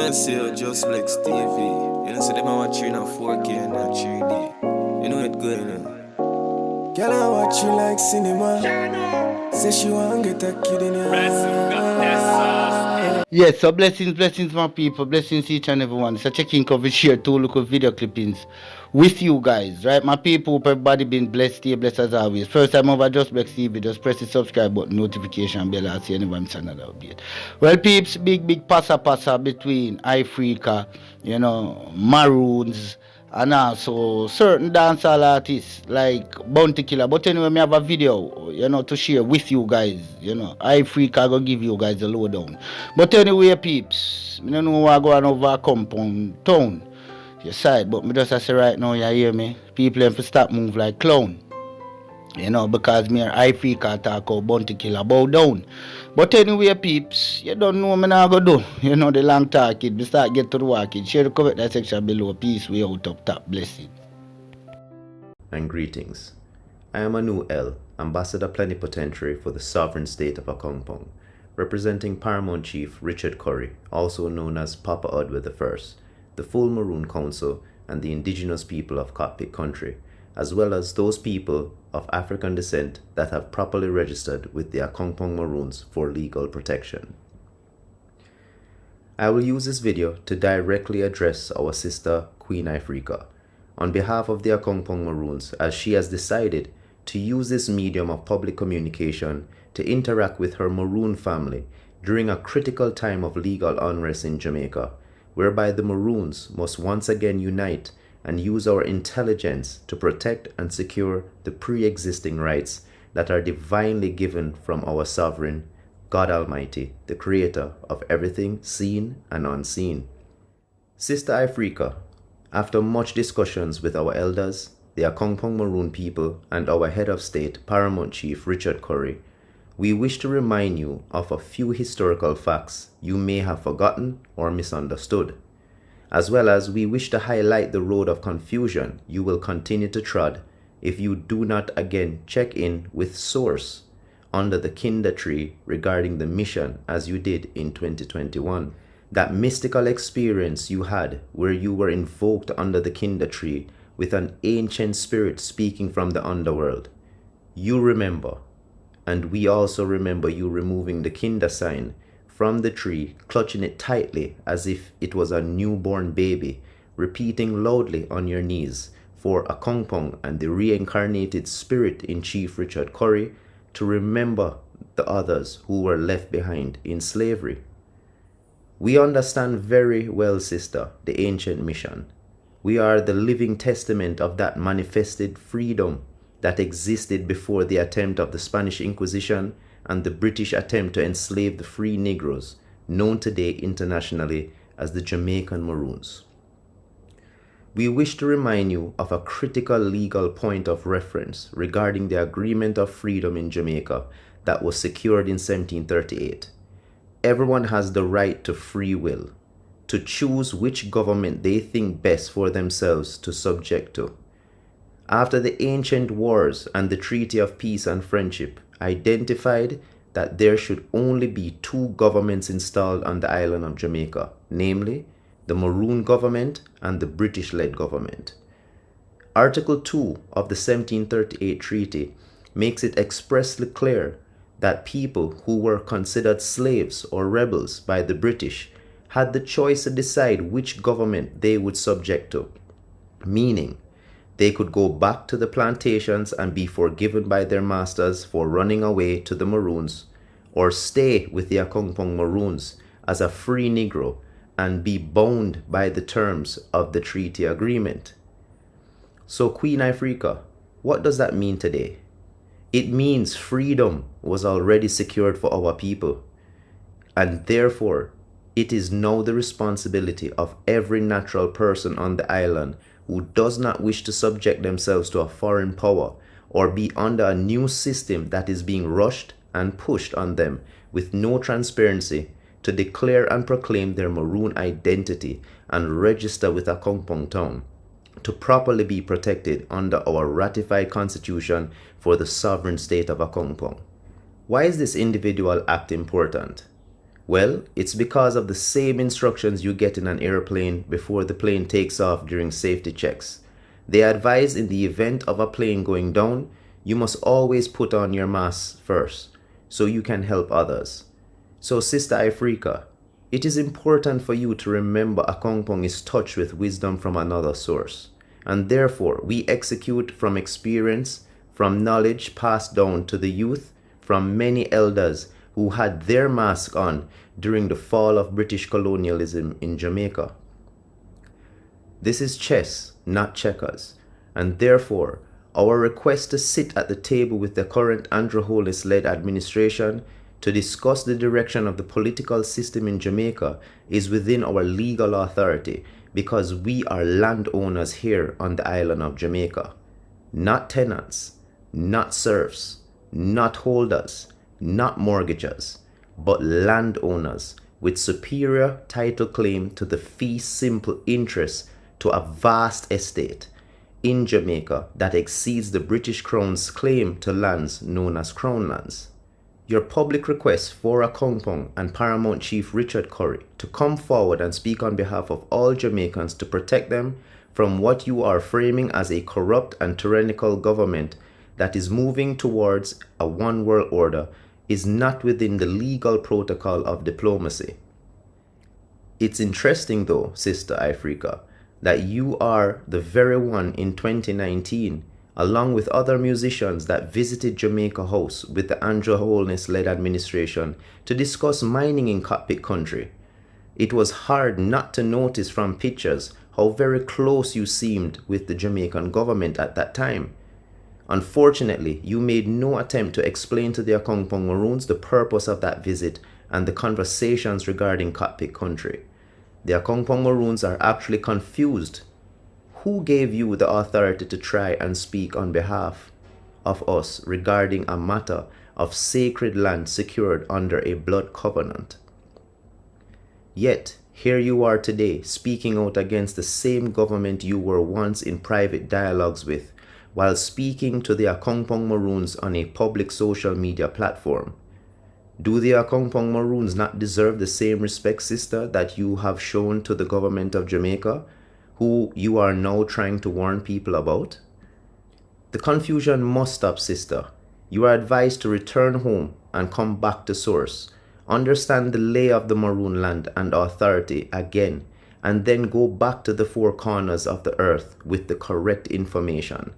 can see your Just Flex TV. You know, so them are watching on 4K and not 3D. You know it good, you know. Girl, I watch you like cinema. Say she want get a kid in your Yes, so blessings, my people. Blessings each and everyone. So checking coverage share two local video clippings with you guys, right? My people, everybody been blessed, stay blessed as always. First time over Just Black TV, just press the subscribe button, notification bell, I'll see anyone miss another update. Well, peeps, big passa between Ifrica, Maroons, and also certain dancehall artists like Bovnty Killer. But anyway, me have a video, to share with you guys. Ifrica go give you guys the lowdown. But anyway, peeps, I don't know what going over compound town, your side, but me just say right now, you hear me? People have to stop move like clown. Because me and Ifrica talk about Bovnty Killer bow down. But anyway, peeps, you don't know me now go do. The long talk it. We start get to the work it. Share the comment that section below. Peace, we out up top. Blessing. And greetings. I am Anu L, Ambassador Plenipotentiary for the Sovereign State of Akongpong, representing Paramount Chief Richard Curry, also known as Papa Udway I, the full Maroon Council, and the indigenous people of Cockpit Country, as well as those people of African descent that have properly registered with the Akongpong Maroons for legal protection. I will use this video to directly address our sister Queen Ifrica on behalf of the Akongpong Maroons, as she has decided to use this medium of public communication to interact with her Maroon family during a critical time of legal unrest in Jamaica, whereby the Maroons must once again unite and use our intelligence to protect and secure the pre-existing rights that are divinely given from our sovereign, God Almighty, the creator of everything seen and unseen. Sister Ifrica, after much discussions with our elders, the Akongpong Maroon people, and our head of state, Paramount Chief Richard Curry, we wish to remind you of a few historical facts you may have forgotten or misunderstood, as well as we wish to highlight the road of confusion you will continue to trod if you do not again check in with Source under the Kinder tree regarding the mission as you did in 2021. That mystical experience you had where you were invoked under the Kinder tree with an ancient spirit speaking from the underworld. You remember, and we also remember you removing the Kinder sign from the tree, clutching it tightly as if it was a newborn baby, repeating loudly on your knees for Akongpong and the reincarnated spirit in Chief Richard Curry to remember the others who were left behind in slavery. We understand very well, sister, the ancient mission. We are the living testament of that manifested freedom that existed before the attempt of the Spanish Inquisition and the British attempt to enslave the free Negroes, known today internationally as the Jamaican Maroons. We wish to remind you of a critical legal point of reference regarding the Agreement of Freedom in Jamaica that was secured in 1738. Everyone has the right to free will, to choose which government they think best for themselves to subject to. After the ancient wars and the Treaty of Peace and Friendship identified that there should only be two governments installed on the island of Jamaica, namely the Maroon government and the British-led government. Article 2 of the 1738 treaty makes it expressly clear that people who were considered slaves or rebels by the British had the choice to decide which government they would subject to, meaning they could go back to the plantations and be forgiven by their masters for running away to the Maroons, or stay with the Akongpong Maroons as a free Negro and be bound by the terms of the treaty agreement. So Queen Ifrica, what does that mean today? It means freedom was already secured for our people, and therefore it is now the responsibility of every natural person on the island who does not wish to subject themselves to a foreign power or be under a new system that is being rushed and pushed on them with no transparency to declare and proclaim their Maroon identity and register with Akongpong Town to properly be protected under our ratified constitution for the sovereign state of Akongpong. Why is this individual act important? Well, it's because of the same instructions you get in an airplane before the plane takes off during safety checks. They advise in the event of a plane going down, you must always put on your mask first so you can help others. So, Sister Ifrica, it is important for you to remember Akongpong is touched with wisdom from another source, and therefore we execute from experience, from knowledge passed down to the youth, from many elders who had their mask on during the fall of British colonialism in Jamaica. This is chess, not checkers, and therefore our request to sit at the table with the current Andrew Holness-led administration to discuss the direction of the political system in Jamaica is within our legal authority because we are landowners here on the island of Jamaica. Not tenants, not serfs, not holders, not mortgagers, but landowners with superior title claim to the fee simple interest to a vast estate in Jamaica that exceeds the British Crown's claim to lands known as Crown lands. Your public request for Akongpong and Paramount Chief Richard Curry to come forward and speak on behalf of all Jamaicans to protect them from what you are framing as a corrupt and tyrannical government that is moving towards a one world order is not within the legal protocol of diplomacy. It's interesting though, Sister Ifrica, that you are the very one in 2019, along with other musicians that visited Jamaica House with the Andrew Holness-led administration to discuss mining in Cockpit country. It was hard not to notice from pictures how very close you seemed with the Jamaican government at that time. Unfortunately, you made no attempt to explain to the Akongpong Maroons the purpose of that visit and the conversations regarding Cockpit country. The Akongpong Maroons are actually confused. Who gave you the authority to try and speak on behalf of us regarding a matter of sacred land secured under a blood covenant? Yet, here you are today speaking out against the same government you were once in private dialogues with, while speaking to the Akongpong Maroons on a public social media platform. Do the Akongpong Maroons not deserve the same respect, sister, that you have shown to the government of Jamaica, who you are now trying to warn people about? The confusion must stop, sister. You are advised to return home and come back to source. Understand the lay of the Maroon land and authority again, and then go back to the four corners of the earth with the correct information.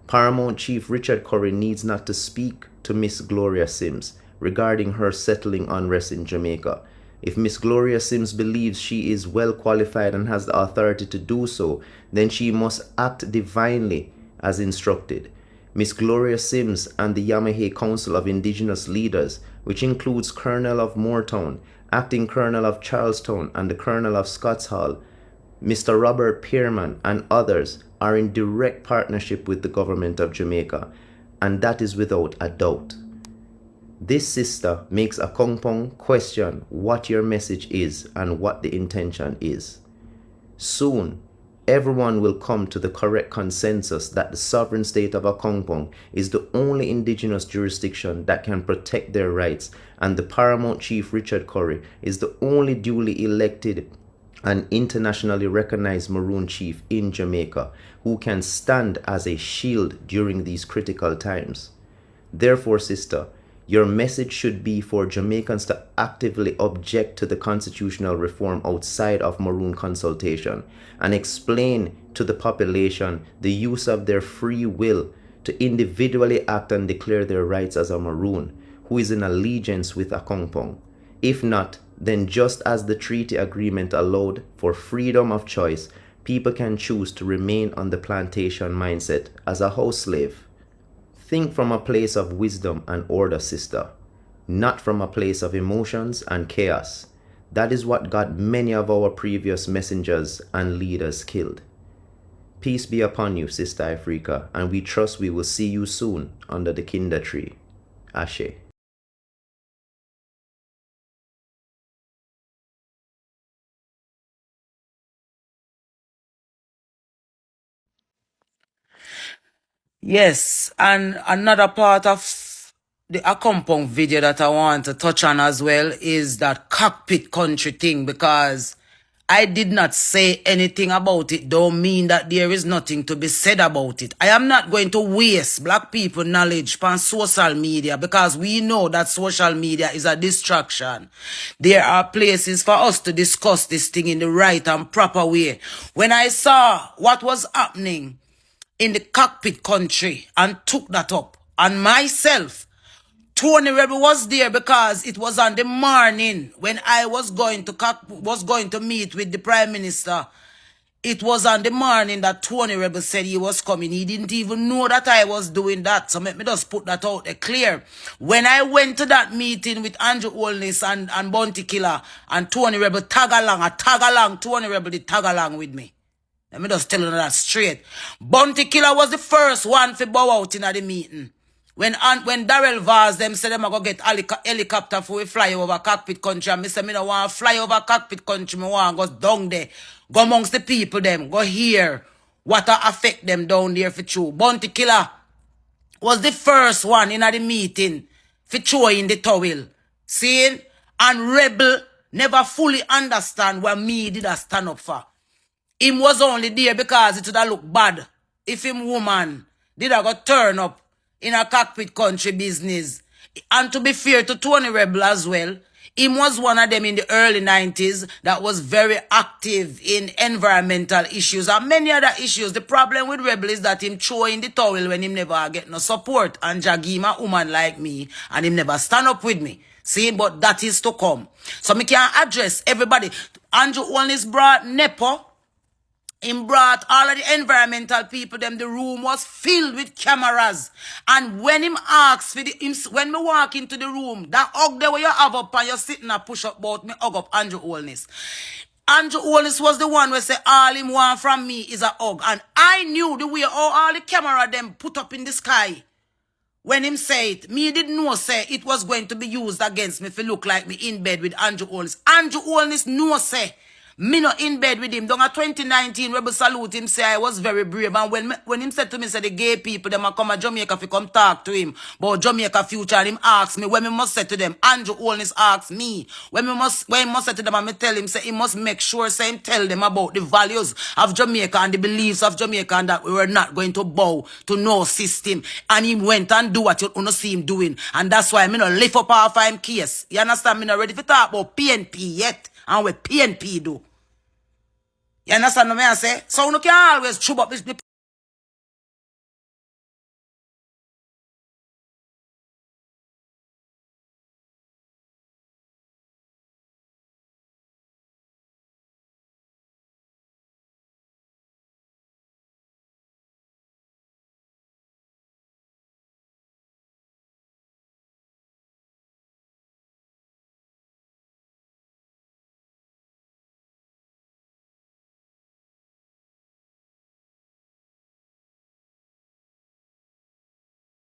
Paramount Chief Richard Curry needs not to speak to Miss Gloria Sims regarding her settling unrest in Jamaica. If Miss Gloria Sims believes she is well qualified and has the authority to do so, then she must act divinely as instructed. Miss Gloria Sims and the Yamaha Council of Indigenous Leaders, which includes Colonel of Moortown, Acting Colonel of Charlestown, and the Colonel of Scotts Hall, Mr. Robert Pearman, and others, are in direct partnership with the government of Jamaica, and that is without a doubt. This, sister, makes Akongpong question what your message is and what the intention is. Soon, everyone will come to the correct consensus that the sovereign state of Akongpong is the only indigenous jurisdiction that can protect their rights, and the Paramount Chief Richard Curry is the only duly elected and internationally recognized Maroon chief in Jamaica who can stand as a shield during these critical times. Therefore, sister, your message should be for Jamaicans to actively object to the constitutional reform outside of Maroon consultation and explain to the population the use of their free will to individually act and declare their rights as a Maroon who is in allegiance with Akongpong. If not, then just as the treaty agreement allowed for freedom of choice, people can choose to remain on the plantation mindset as a house slave. Think from a place of wisdom and order, sister, not from a place of emotions and chaos. That is what got many of our previous messengers and leaders killed. Peace be upon you, Sister Ifrica, and we trust we will see you soon under the Kinder tree. Ashe. Yes, and another part of a compound video that I want to touch on as well is that cockpit country thing, because I did not say anything about it. Don't mean that there is nothing to be said about it. I am not going to waste black people knowledge on social media, because we know that social media is a distraction. There are places for us to discuss this thing in the right and proper way. When I saw what was happening in the cockpit country and took that up, and myself, Tony Rebel was there because it was on the morning when I was going to meet with the Prime Minister. It was on the morning that Tony Rebel said he was coming. He didn't even know that I was doing that. So let me just put that out there clear. When I went to that meeting with Andrew Holness and Bovnty Killer and Tony Rebel tag along, Tony Rebel did tag along with me. Let me just tell you that straight. Bovnty Killer was the first one to bow out in the meeting. When Darrell Vaz them said them I go get helicopter for we fly over cockpit country, and me say me no want fly over cockpit country, me want go down there, go amongst the people them, go hear what affect them down there for true. Bovnty Killer was the first one in the meeting for throwing the towel. See? And Rebel never fully understand what me did I stand up for. Him was only there because it would have look bad if him woman did I go turn up in a cockpit country business. And to be fair to Tony Rebel as well, him was one of them in the early 90s that was very active in environmental issues and many other issues. The problem with Rebel is that him throw in the towel when him never get no support and Jagima woman like me and him never stand up with me. See, but that is to come. So me can address everybody. Andrew Holness brought Nepo. He brought all of the environmental people, them, the room was filled with cameras. And when him asked for when me walk into the room, that hug there where you have up and you're sitting and push up about me hug up Andrew Holness. Andrew Holness was the one who said all him want from me is a hug. And I knew the way all the camera them put up in the sky. When him say it, me didn't know say it was going to be used against me if it look like me in bed with Andrew Holness. Andrew Holness know say me not in bed with him. During 2019, Rebel salute him say I was very brave. And when him said to me, say the gay people, them a come to Jamaica fi come talk to him about Jamaica future, and him ask me when me must say to them, Andrew Holness ask me, when he must say to them, and me tell him, say he must make sure, say him tell them about the values of Jamaica and the beliefs of Jamaica, and that we were not going to bow to no system. And he went and do what you don't see him doing. And that's why me not lift up half of him case. You understand? Me not ready to talk about PNP yet. And what PNP do. You understand what I say? So you can always chub up this.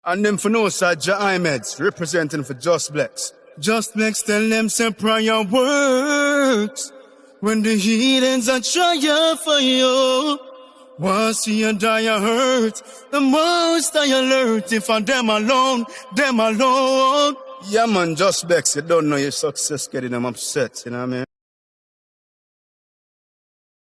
And them for no side, Ahmeds, representing for Just Blacks. Just Blacks tell them say prayer works. When the heathens are trying for you, once you die you hurt, the most I alert if I them alone. Yeah man, Just Blacks, you don't know your success getting them upset, you know what I mean?